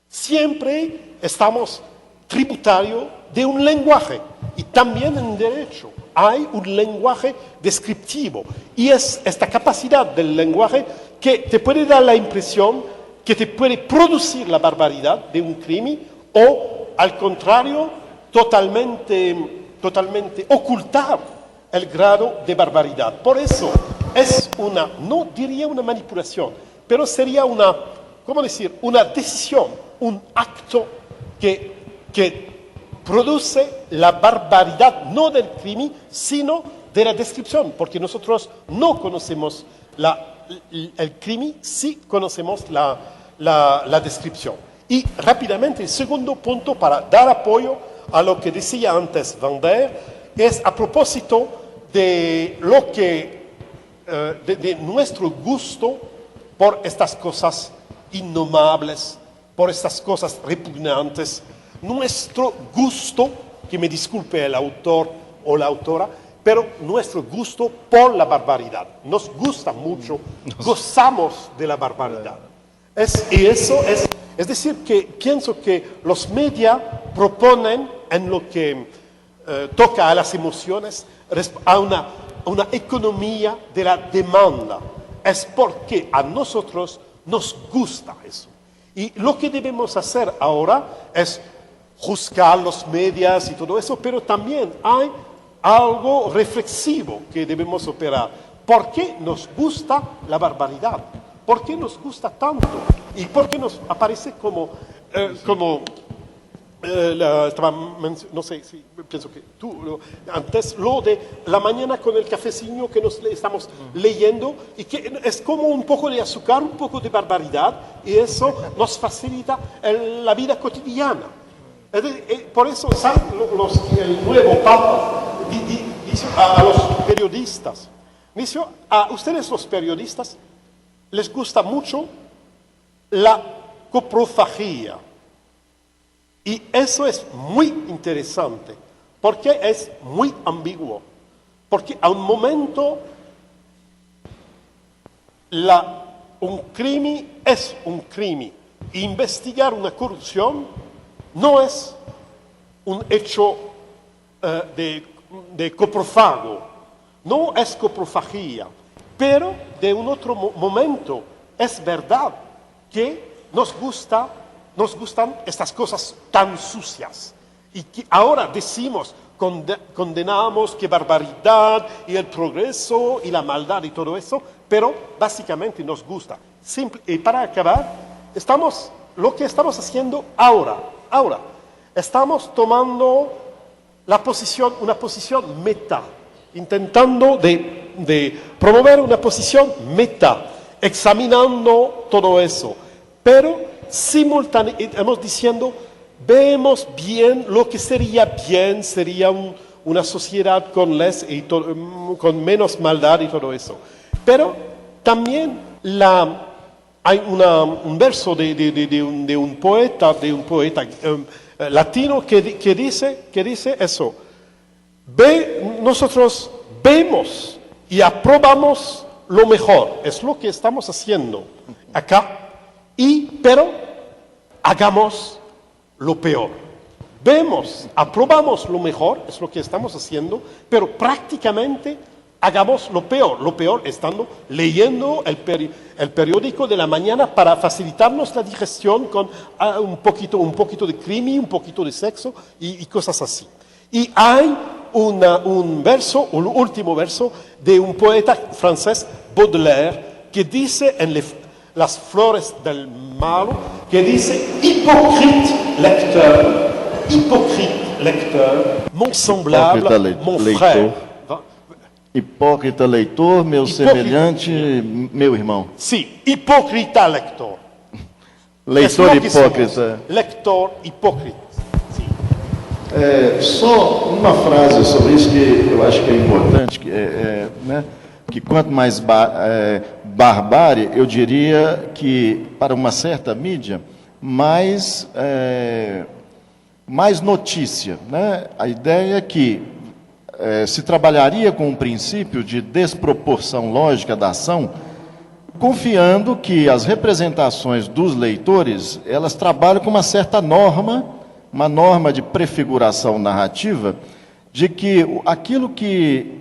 Siempre estamos tributarios de un lenguaje. Y también en derecho hay un lenguaje descriptivo. Y es esta capacidad del lenguaje que te puede dar la impresión que te puede producir la barbaridad de un crimen o, al contrario, totalmente ocultar el grado de barbaridad. Por eso es no diría una manipulación, pero sería una decisión, un acto que produce la barbaridad no del crimen, sino de la descripción, porque nosotros no conocemos el crimen, sí conocemos la descripción. Y rápidamente, el segundo punto para dar apoyo a lo que decía antes Van Der, es a propósito de lo que, de nuestro gusto por estas cosas innomables, por estas cosas repugnantes, nuestro gusto, que me disculpe el autor o la autora, pero nuestro gusto por la barbaridad. Nos gusta mucho, gozamos de la barbaridad. Es decir, que pienso que los medios proponen en lo que toca a las emociones, a una economía de la demanda. Es porque a nosotros nos gusta eso. Y lo que debemos hacer ahora es juzgar los medios y todo eso, pero también hay algo reflexivo que debemos operar. ¿Por qué nos gusta la barbaridad? ¿Por qué nos gusta tanto? ¿Y por qué nos aparece no sé, si pienso que tú antes lo de la mañana con el cafecillo que nos estamos leyendo y que es como un poco de azúcar, un poco de barbaridad y eso nos facilita la vida cotidiana. Por eso el nuevo Papa dice a los periodistas, dice a ustedes los periodistas les gusta mucho la coprofagia. Y eso es muy interesante, porque es muy ambiguo. Porque a un momento un crimen es un crimen. Investigar una corrupción no es un hecho de coprofago, no es coprofagia. Pero de un otro momento es verdad que nos gustan estas cosas tan sucias. Y que ahora decimos, condenamos qué barbaridad y el progreso y la maldad y todo eso, pero básicamente nos gusta. Y para acabar, lo que estamos haciendo ahora, estamos tomando una posición meta, intentando de promover una posición meta, examinando todo eso, pero simultáneamente diciendo, vemos bien lo que sería una sociedad con menos maldad y todo eso. Pero también hay un verso de un poeta latino que dice eso. Nosotros vemos y aprobamos lo mejor, es lo que estamos haciendo acá. Pero hagamos lo peor. Aprobamos lo mejor, es lo que estamos haciendo, pero prácticamente hagamos lo peor estando leyendo el periódico de la mañana para facilitarnos la digestión con un poquito de crimen, un poquito de sexo y cosas así. Y hay un último verso de un poeta francés, Baudelaire, que dice Las flores del malo, que dice hipócrite lecteur, mon semblable, mon frère. Hipócrita leitor, meu semelhante, meu irmão. Sí, hipócrita lector. Leitor hipócrita. Lector hipócrita. Sí. Só uma frase sobre isso que eu acho que é importante, que quanto mais barbárie, eu diria que para uma certa mídia, mais notícia, né? A ideia é que se trabalharia com um princípio de desproporção lógica da ação confiando que as representações dos leitores, elas trabalham com uma certa norma, uma norma de prefiguração narrativa, de que aquilo que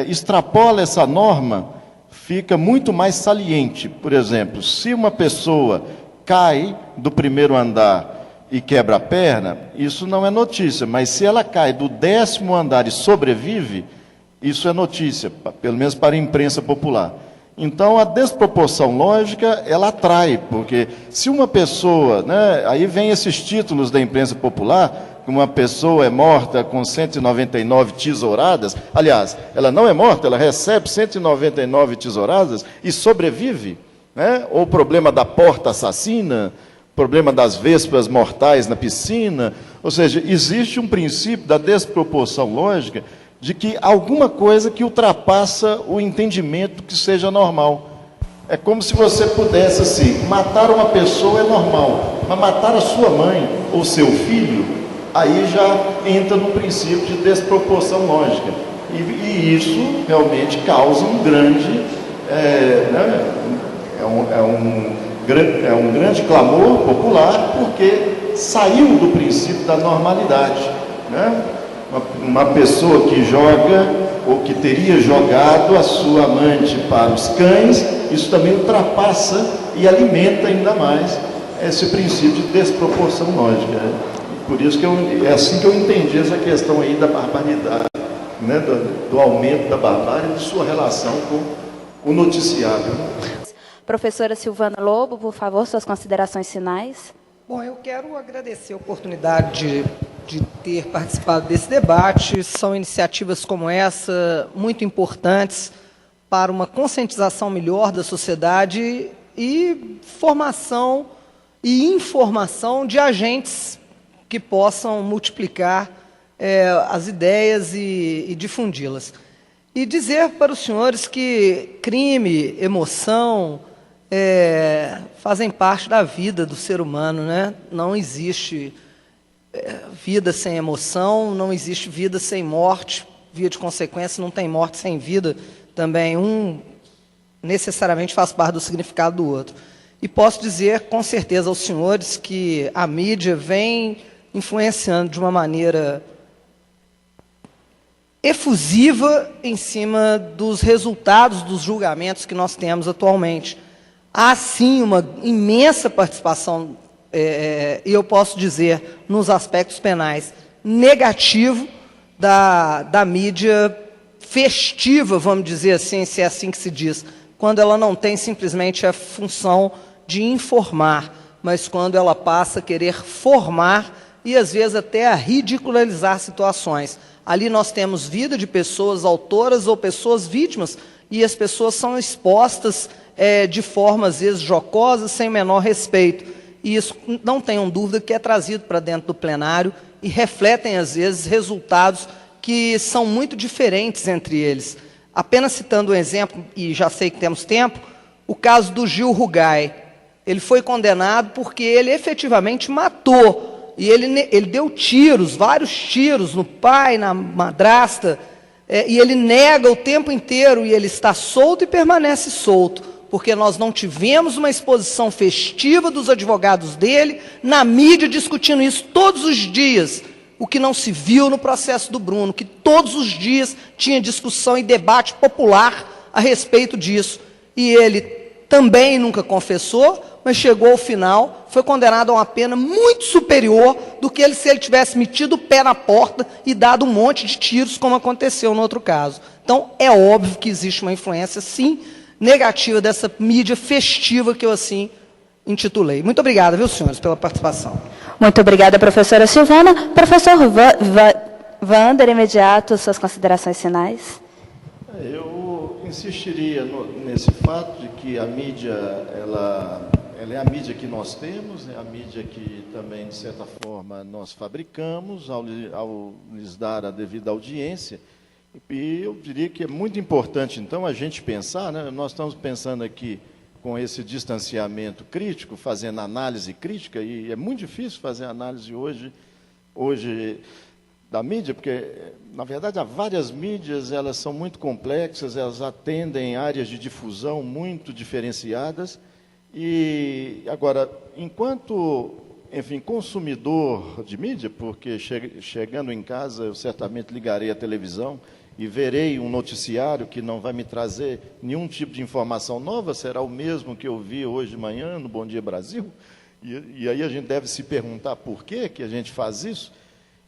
extrapola essa norma fica muito mais saliente. Por exemplo, se uma pessoa cai do primeiro andar e quebra a perna, isso não é notícia, mas se ela cai do 10º andar e sobrevive, isso é notícia, pelo menos para a imprensa popular. Então, a desproporção lógica, ela atrai, porque se uma pessoa, né, aí vem esses títulos da imprensa popular, uma pessoa é morta com 199 tesouradas, aliás, ela não é morta, ela recebe 199 tesouradas e sobrevive, né? Ou o problema da porta assassina, problema das vespas mortais na piscina, ou seja, existe um princípio da desproporção lógica de que alguma coisa que ultrapassa o entendimento que seja normal. É como se você pudesse, assim, matar uma pessoa é normal, mas matar a sua mãe ou seu filho, aí já entra no princípio de desproporção lógica. E isso realmente causa um grande, um grande clamor popular, porque saiu do princípio da normalidade, né? Uma pessoa que joga, ou que teria jogado a sua amante para os cães, isso também ultrapassa e alimenta ainda mais esse princípio de desproporção lógica. Por isso que é assim que eu entendi essa questão aí da barbaridade, né? do aumento da barbárie e de sua relação com o noticiário. Professora Silvana Lobo, por favor, suas considerações finais. Bom, eu quero agradecer a oportunidade de ter participado desse debate. São iniciativas como essa muito importantes para uma conscientização melhor da sociedade e formação e informação de agentes que possam multiplicar as ideias e difundi-las. E dizer para os senhores que crime, emoção, fazem parte da vida do ser humano, né? Não existe vida sem emoção, não existe vida sem morte, via de consequência não tem morte sem vida também, um necessariamente faz parte do significado do outro. E posso dizer com certeza aos senhores que a mídia vem influenciando de uma maneira efusiva em cima dos resultados dos julgamentos que nós temos atualmente. Há, sim, uma imensa participação, e eu posso dizer, nos aspectos penais, negativo da mídia festiva, vamos dizer assim, se é assim que se diz, quando ela não tem simplesmente a função de informar, mas quando ela passa a querer formar e, às vezes, até a ridicularizar situações. Ali nós temos vida de pessoas autoras ou pessoas vítimas, e as pessoas são expostas de forma, às vezes, jocosa, sem o menor respeito. E isso, não tenham dúvida, que é trazido para dentro do plenário e refletem, às vezes, resultados que são muito diferentes entre eles. Apenas citando um exemplo, e já sei que temos tempo, o caso do Gil Rugai. Ele foi condenado porque ele efetivamente matou. E ele deu tiros, vários tiros, no pai, na madrasta, e ele nega o tempo inteiro, e ele está solto e permanece solto, porque nós não tivemos uma exposição festiva dos advogados dele, na mídia, discutindo isso todos os dias, o que não se viu no processo do Bruno, que todos os dias tinha discussão e debate popular a respeito disso. E ele também nunca confessou, mas chegou ao final, foi condenado a uma pena muito superior do que se ele tivesse metido o pé na porta e dado um monte de tiros, como aconteceu no outro caso. Então, é óbvio que existe uma influência, sim, negativa dessa mídia festiva que eu assim intitulei. Muito obrigado, viu, senhores, pela participação. Muito obrigada, professora Silvana. Professor Wander, imediato, suas considerações finais. Eu insistiria nesse fato de que a mídia, ela é a mídia que nós temos, é a mídia que também, de certa forma, nós fabricamos ao lhes dar a devida audiência. E eu diria que é muito importante, então, a gente pensar, né? Nós estamos pensando aqui com esse distanciamento crítico, fazendo análise crítica, e é muito difícil fazer análise hoje da mídia, porque, na verdade, há várias mídias, elas são muito complexas, elas atendem áreas de difusão muito diferenciadas. E, agora, enquanto, enfim, consumidor de mídia, porque chegando em casa eu certamente ligarei a televisão e verei um noticiário que não vai me trazer nenhum tipo de informação nova, será o mesmo que eu vi hoje de manhã no Bom Dia Brasil, e aí a gente deve se perguntar por que a gente faz isso.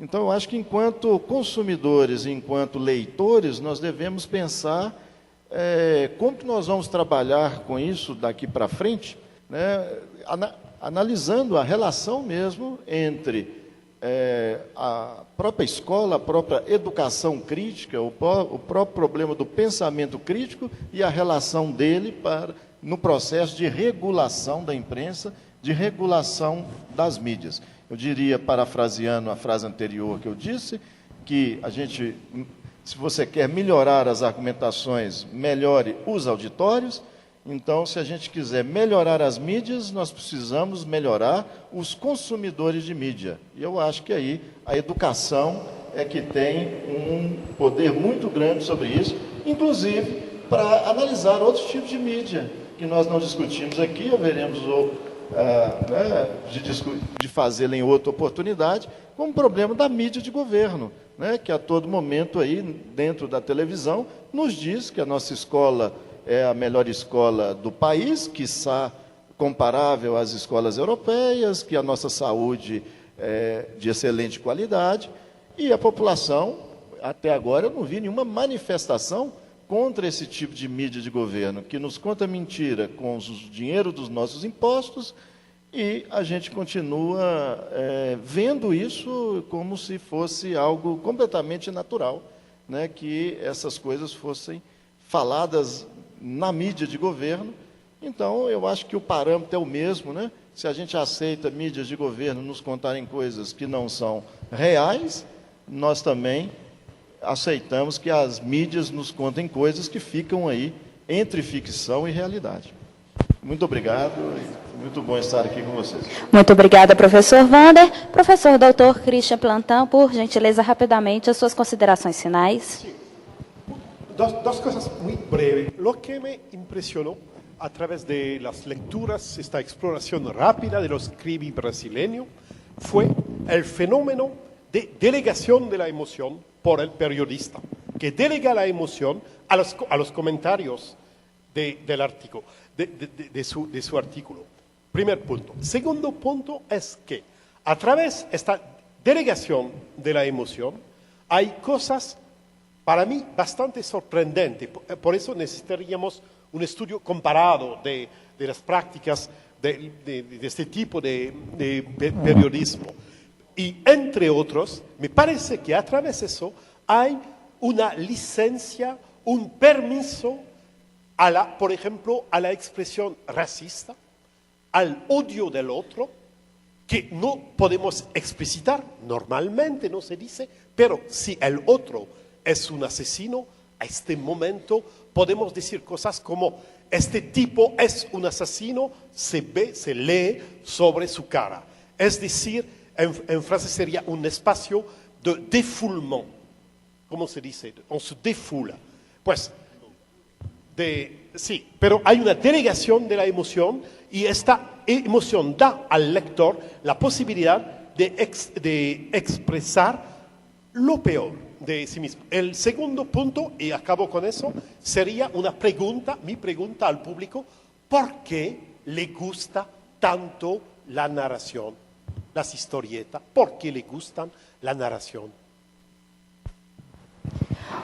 Então, eu acho que, enquanto consumidores, enquanto leitores, nós devemos pensar como que nós vamos trabalhar com isso daqui para frente, né, analisando a relação mesmo entre a própria escola, a própria educação crítica, o próprio problema do pensamento crítico e a relação dele no processo de regulação da imprensa, de regulação das mídias. Eu diria, parafraseando a frase anterior que eu disse, que a gente, se você quer melhorar as argumentações, melhore os auditórios. Então, se a gente quiser melhorar as mídias, nós precisamos melhorar os consumidores de mídia. E eu acho que aí a educação é que tem um poder muito grande sobre isso, inclusive para analisar outros tipos de mídia, que nós não discutimos aqui, haveremos de fazê-la em outra oportunidade, como o problema da mídia de governo, né, que a todo momento aí, dentro da televisão, nos diz que a nossa escola é a melhor escola do país, quiçá comparável às escolas europeias, que a nossa saúde é de excelente qualidade, e a população, até agora, eu não vi nenhuma manifestação contra esse tipo de mídia de governo, que nos conta mentira com o dinheiro dos nossos impostos, e a gente continua vendo isso como se fosse algo completamente natural, né, que essas coisas fossem faladas na mídia de governo. Então, eu acho que o parâmetro é o mesmo, né? Se a gente aceita mídias de governo nos contarem coisas que não são reais, nós também aceitamos que as mídias nos contem coisas que ficam aí entre ficção e realidade. Muito obrigado, muito bom estar aqui com vocês. Muito obrigada, professor Wander. Professor doutor Christian Plantin, por gentileza, rapidamente, as suas considerações finais. Sí. Dos cosas muy breves. Lo que me impresionó a través de las lecturas, esta exploración rápida de los scribi brasileños, fue el fenómeno de delegación de la emoción por el periodista, que delega la emoción a los comentarios del artículo, de su artículo. Primer punto. Segundo punto es que a través de esta delegación de la emoción hay cosas para mí bastante sorprendentes. Por eso necesitaríamos un estudio comparado de las prácticas de este tipo de periodismo. Y entre otros, me parece que a través de eso hay una licencia, un permiso, por ejemplo, a la expresión racista, al odio del otro, que no podemos explicitar, normalmente no se dice, pero si el otro es un asesino, a este momento podemos decir cosas como: este tipo es un asesino, se lee sobre su cara. Es decir, en francés sería un espacio de défoulement. ¿Cómo se dice? On se défoule. Pues, sí, pero hay una delegación de la emoción y esta emoción da al lector la posibilidad de expresar lo peor de sí mismo. El segundo punto, y acabo con eso, sería una pregunta, mi pregunta al público: ¿por qué le gusta tanto la narración, las historietas? ¿Por qué le gustan la narración?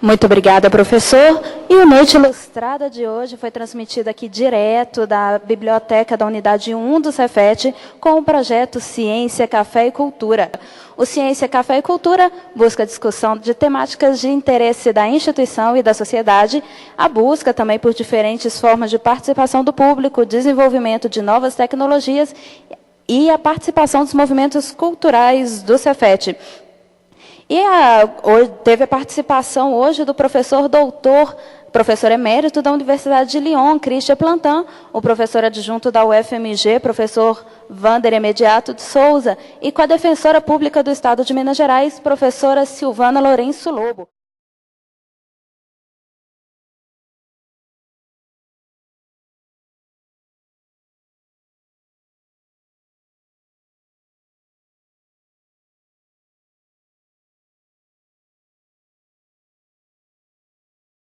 Muito obrigada, professor. E o Noite Ilustrada de hoje foi transmitida aqui direto da Biblioteca da Unidade 1 do Cefet, com o projeto Ciência, Café e Cultura. O Ciência, Café e Cultura busca a discussão de temáticas de interesse da instituição e da sociedade, a busca também por diferentes formas de participação do público, desenvolvimento de novas tecnologias e a participação dos movimentos culturais do Cefet. E teve a participação hoje do professor doutor professor emérito da Universidade de Lyon, Christian Plantin, o professor adjunto da UFMG, professor Vander Imediato de Souza, e com a defensora pública do Estado de Minas Gerais, professora Silvana Lourenço Lobo.